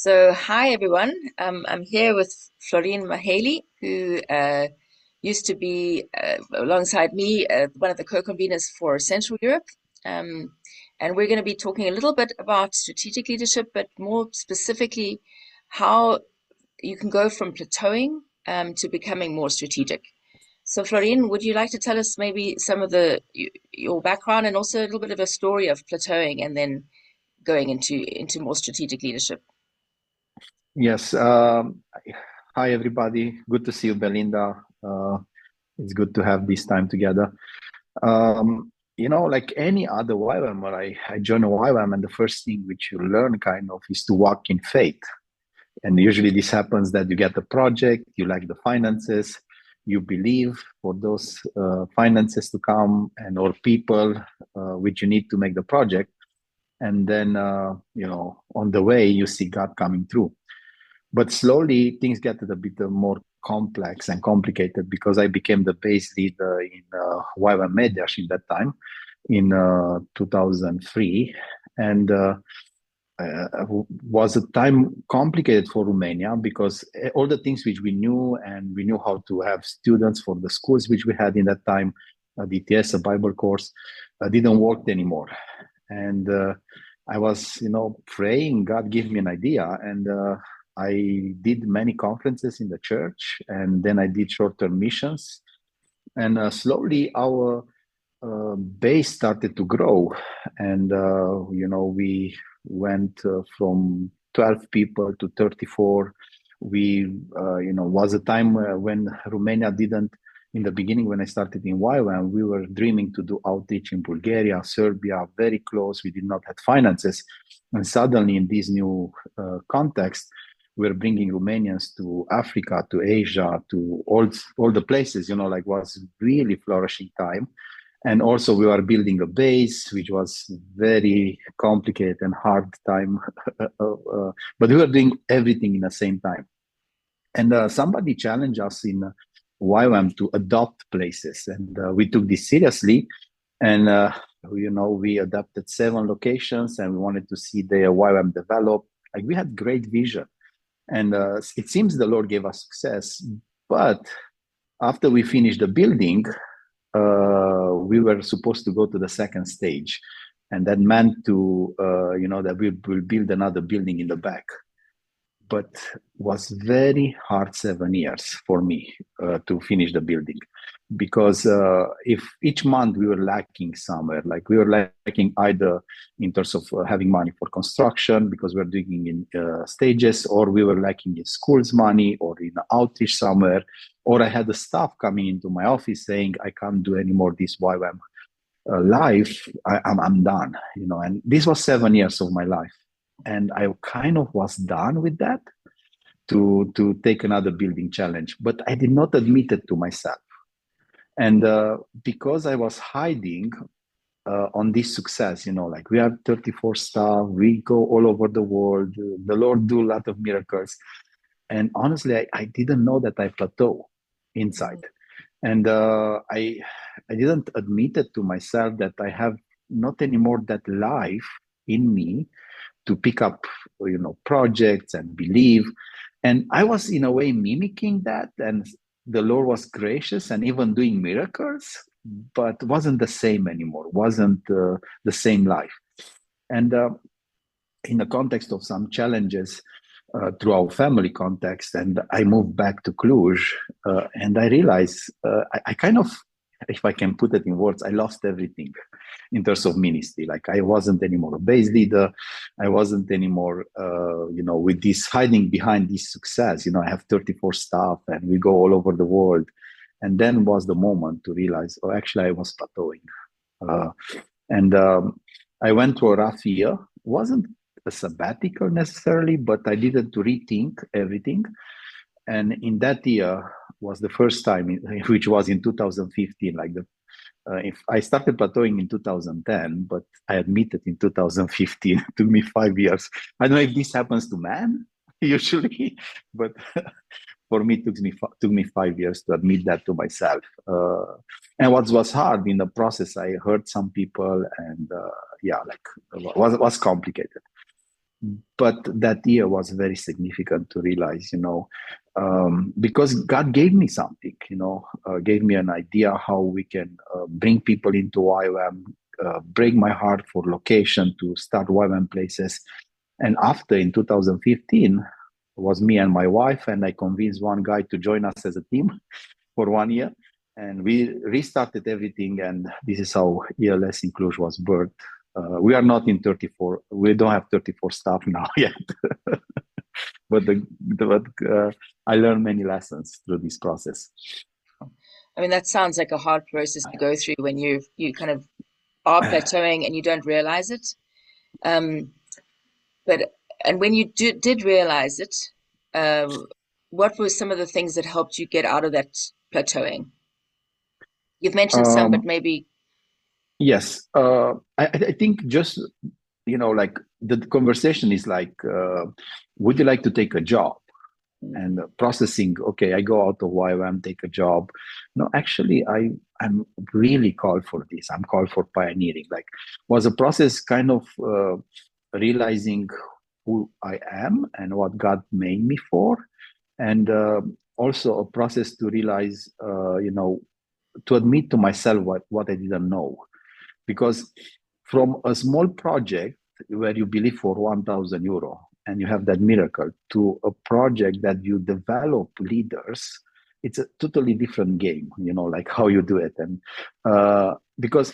Hi everyone. I'm here with Florin Mihaly, who used to be alongside me one of the co-conveners for Central Europe. Um, and we're going to be talking a little bit about strategic leadership, but more specifically, how you can go from plateauing to becoming more strategic. So, Florin, would you like to tell us maybe some of your background and also a little bit of a story of plateauing and then going into more strategic leadership? Yes. Hi, everybody. Good to see you, Belinda. It's good to have this time together. Like any other YWAM, I join a YWAM, and the first thing which you learn kind of is to walk in faith. And usually this happens that you get the project, you like the finances, you believe for those finances to come and or people which you need to make the project. And then, on the way, you see God coming through. But slowly things get a bit more complex and complicated because I became the base leader in YWAM Mediaș in that time in 2003. And was a time complicated for Romania because all the things which we knew, and we knew how to have students for the schools which we had in that time, DTS, a Bible course, didn't work anymore. And I was, praying, God give me an idea. And I did many conferences in the church, and then I did short-term missions. And slowly our base started to grow. And, we went from 12 people to 34. We, was a time when Romania didn't, in the beginning, when I started in YWAM, we were dreaming to do outreach in Bulgaria, Serbia, very close. We did not have finances. And suddenly in this new context, we're bringing Romanians to Africa, to Asia, to all the places, like was really flourishing time. And also we were building a base, which was very complicated and hard time. But we were doing everything in the same time. And somebody challenged us in YWAM to adopt places. And we took this seriously. And, we adopted 7 locations, and we wanted to see the YWAM develop. Like, we had great vision. And it seems the Lord gave us success. But after we finished the building, we were supposed to go to the second stage. And that meant that we will build another building in the back. But was very hard 7 years for me to finish the building, because if each month we were lacking somewhere, like we were lacking either in terms of having money for construction because we're doing in stages, or we were lacking in schools money or in outreach somewhere, or I had the staff coming into my office saying I can't do anymore this YWAM life. I'm done, and this was 7 years of my life. And I kind of was done with that to take another building challenge, but I did not admit it to myself. And because I was hiding on this success, like we have 34 staff, we go all over the world, the Lord do a lot of miracles. And honestly, I didn't know that I plateau inside. And I didn't admit it to myself that I have not anymore that life in me to pick up, projects and believe. And I was in a way mimicking that, and the Lord was gracious and even doing miracles, but wasn't the same anymore, wasn't the same life. And in the context of some challenges through our family context, and I moved back to Cluj, and I realized I kind of, if I can put it in words, I lost everything in terms of ministry. Like, I wasn't anymore a base leader. I wasn't anymore, with this hiding behind this success. I have 34 staff and we go all over the world. And then was the moment to realize, oh, actually, I was plateauing. And I went through a rough year. It wasn't a sabbatical necessarily, but I needed to rethink everything. And in that year was the first time, which was in 2015, like if I started plateauing in 2010, but I admitted in 2015, it took me 5 years. I don't know if this happens to men usually, but for me, took me 5 years to admit that to myself. And what was hard in the process, I hurt some people, and was complicated. But that year was very significant to realize, because God gave me something, gave me an idea how we can bring people into YWAM, break my heart for location to start YWAM places. And after in 2015, it was me and my wife, and I convinced one guy to join us as a team for 1 year. And we restarted everything, and this is how ELS in Cluj was birthed. We are not in 34. We don't have 34 staff now yet, but I learned many lessons through this process. I mean, that sounds like a hard process to go through when you kind of are plateauing and you don't realize it. Um, but and when you did realize it, uh, what were some of the things that helped you get out of that plateauing? You've mentioned some, but Um, maybe. yes, I think just like the conversation is like, would you like to take a job? And processing, okay, I go out of YWAM, take a job. No, actually, I'm really called for this. I'm called for pioneering. Like, was a process kind of realizing who I am and what God made me for, and also a process to realize, to admit to myself what I didn't know, because from a small project where you believe for 1,000 euro and you have that miracle to a project that you develop leaders, it's a totally different game, like how you do it. And because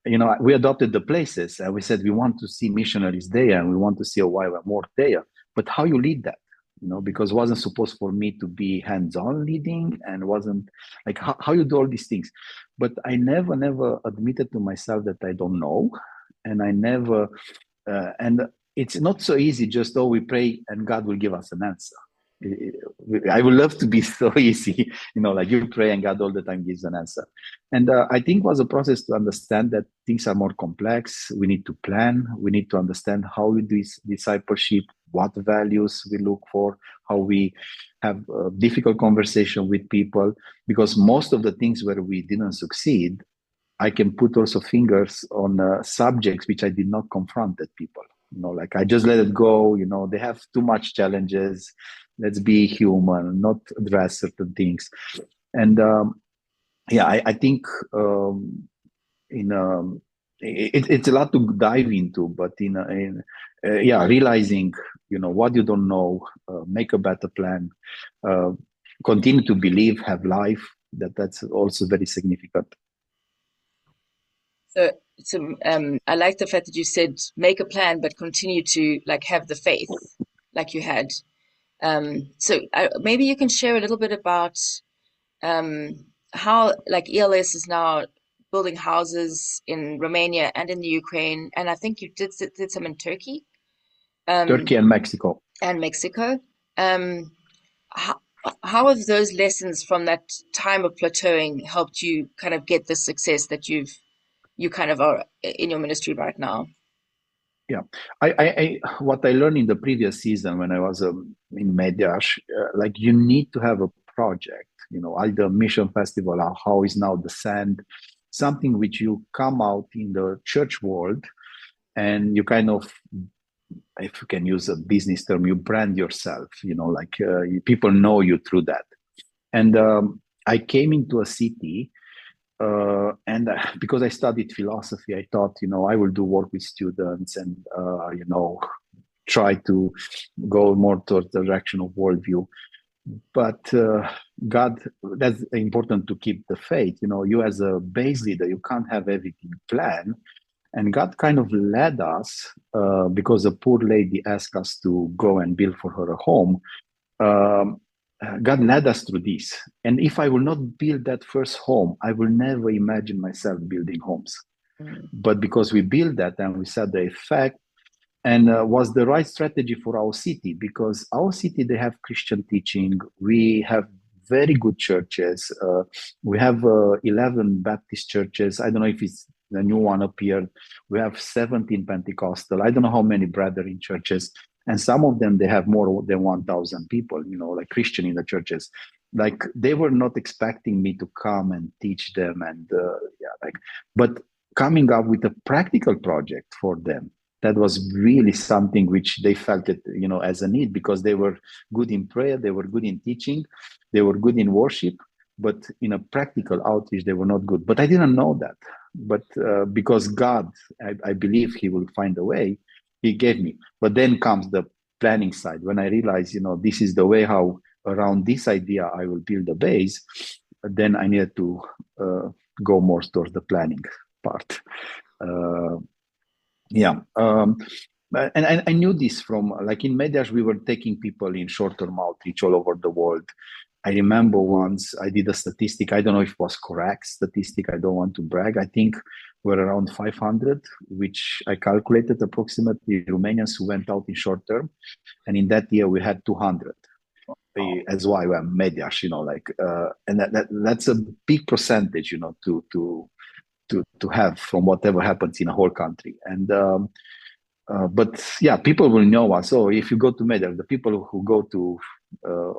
we adopted the places and we said we want to see missionaries there and we want to see a while more there, but how you lead that, because it wasn't supposed for me to be hands-on leading, and wasn't like how you do all these things. But I never admitted to myself that I don't know, and I never and it's not so easy just, oh, we pray and God will give us an answer. I would love to be so easy, like you pray and God all the time gives an answer. And I think it was a process to understand that things are more complex. We need to plan. We need to understand how we do discipleship, what values we look for, how we have a difficult conversation with people, because most of the things where we didn't succeed, I can put also fingers on subjects which I did not confront at people. Like I just let it go. They have too much challenges. Let's be human, not address certain things. And yeah, I think in it's a lot to dive into, but yeah, realizing what you don't know, make a better plan, uh, continue to believe, have life. That's also very significant. So, I like the fact that you said make a plan, but continue to like have the faith, like you had. So maybe you can share a little bit about how like ELS is now building houses in Romania and in the Ukraine, and I think you did some in Turkey, Turkey um, and Mexico. and Mexico. Um, how, how have those lessons from that time of plateauing helped you kind of get the success that you kind of are in your ministry right now? Yeah, what I learned in the previous season when I was in Mediash, like you need to have a project, either mission festival or how is now the sand, something which you come out in the church world and you kind of, if you can use a business term, you brand yourself, like people know you through that. And I came into a city and because I studied philosophy, I thought, I will do work with students and, try to go more towards the direction of worldview. But God, that's important to keep the faith. You as a base leader, you can't have everything planned. And God kind of led us because a poor lady asked us to go and build for her a home. Um, God led us through this. And if I will not build that first home, I will never imagine myself building homes. Mm. But because we built that and we saw the effect, and was the right strategy for our city, because our city, they have Christian teaching. We have very good churches. We have 11 Baptist churches. I don't know if it's the new one appeared. We have 17 Pentecostal. I don't know how many brethren churches. And some of them, they have more than 1,000 people, like Christian in the churches. Like they were not expecting me to come and teach them. And yeah, but coming up with a practical project for them, That was really something which they felt it, as a need, because they were good in prayer, they were good in teaching, they were good in worship, but in a practical outreach, they were not good. But I didn't know that. But because God, I believe He will find a way, He gave me. But then comes the planning side. When I realized, this is the way how around this idea I will build a base, then I needed to go more towards the planning part. Uh, yeah. And I knew this from, like, in Medias, we were taking people in short-term outreach all over the world. I remember once I did a statistic. I don't know if it was correct statistic. I don't want to brag. I think we're around 500, which I calculated approximately Romanians who went out in short term. And in that year, we had 200 as YWAM Medias, and that's a big percentage, to have from whatever happens in a whole country. And but yeah, people will know us. So if you go to Medar, the people who go to uh,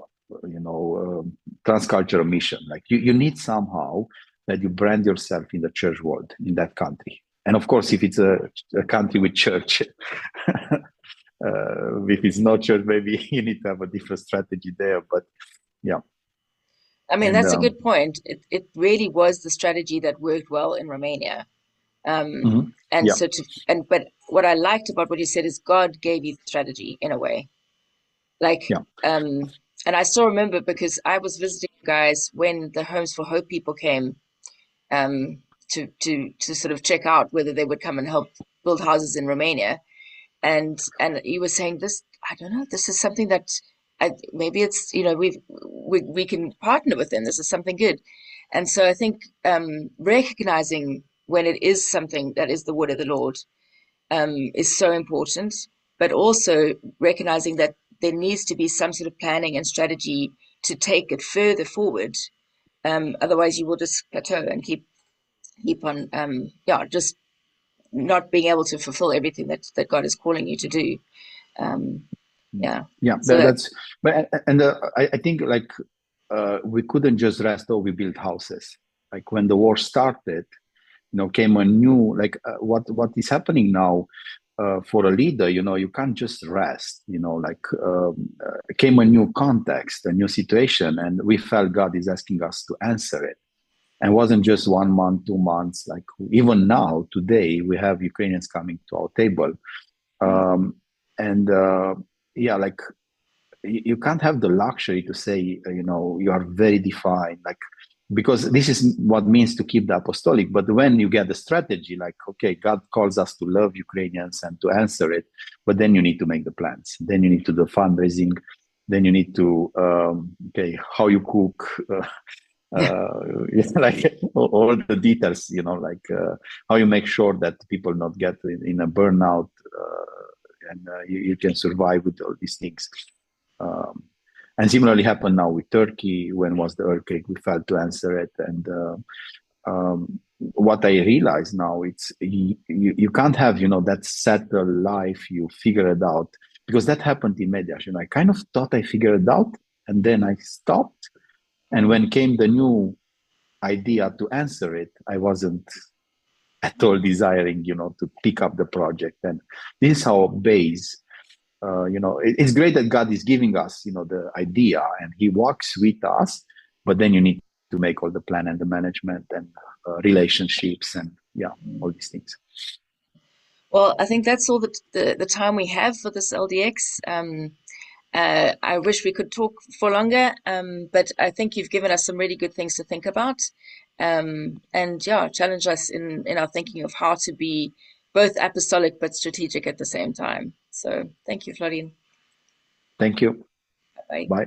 transcultural mission, like you need somehow that you brand yourself in the church world in that country. And of course, if it's a country with church, if it's not church, maybe you need to have a different strategy there. But yeah, I mean, and that's a good point. It really was the strategy that worked well in Romania. mhm. And Yeah, so but what I liked about what you said is God gave you the strategy in a way. Like, yeah, and I still remember because I was visiting you guys when the Homes for Hope people came, to sort of check out whether they would come and help build houses in Romania. And you were saying this, I don't know, this is something that maybe it's, we can partner with them. This is something good. And so I think recognizing when it is something that is the word of the Lord is so important, but also recognizing that there needs to be some sort of planning and strategy to take it further forward. Otherwise, you will just plateau and keep on, just not being able to fulfill everything that God is calling you to do. Um, yeah. yeah. So that, That's but and I think, like, we couldn't just rest. Oh, we built houses. Like when the war started, came a new, like, what is happening now, for a leader. You can't just rest. Like, came a new context, a new situation, and we felt God is asking us to answer it. And it wasn't just 1 month, 2 months. Like, even now, today, we have Ukrainians coming to our table, um, and yeah, like, you can't have the luxury to say, you are very defined, like, because this is what means to keep the apostolic. But when you get the strategy, like, okay, God calls us to love Ukrainians and to answer it, but then you need to make the plans, then you need to do fundraising, then you need to, okay, how you cook, like, all the details, like, how you make sure that people not get in a burnout, and you can survive with all these things. Um, and similarly happened now with Turkey. When was the earthquake? We failed to answer it. And what I realize now, it's you can't have, that settled life. You figure it out, because that happened in Medias. I kind of thought I figured it out, and then I stopped. And when came the new idea to answer it, I wasn't at all desiring, to pick up the project. And this is how base, it's great that God is giving us, the idea, and He walks with us, but then you need to make all the plan and the management and relationships and, yeah, all these things. well, I think that's all the time we have for this LDX. I wish we could talk for longer, but I think you've given us some really good things to think about, and yeah, challenge us in our thinking of how to be both apostolic but strategic at the same time. So thank you, Florin. Thank you. Bye. Bye.